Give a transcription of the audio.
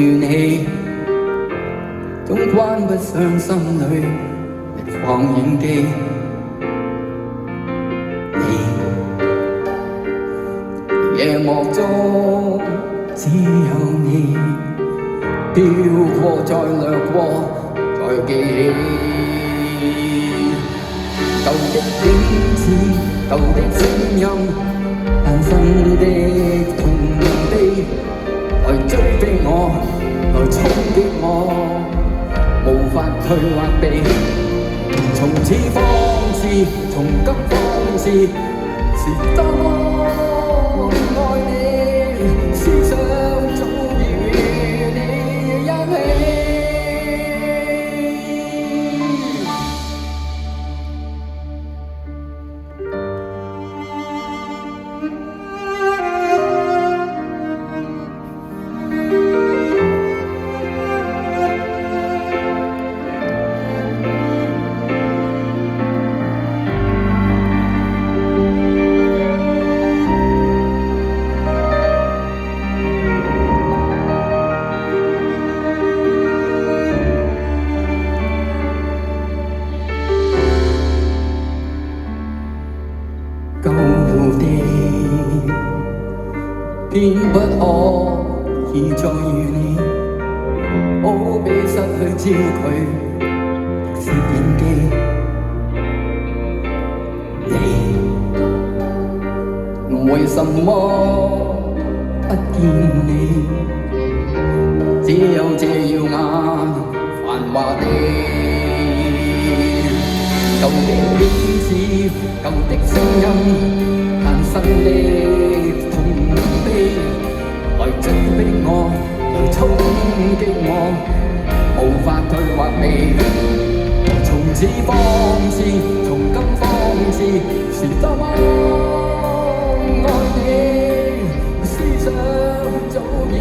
斷氣，總關不上心裏一放映機。夜幕中只有你，飄過再掠過再記起，舊的影子，舊的聲音，單身的痛悲，來追逼我，來衝擊我，無法退或避。從此放肆，從今放肆，是多麼愛你，思想早已與你一起。舊地偏不可以再遇你，好比失去焦距的攝影機。你為什麼不見你？只有這耀眼繁華地。舊的影子，舊的聲音，誕生的痛悲，來追逼我，來衝擊我，無法退或避。從此放肆，從今放肆，是多麼愛你，思想早已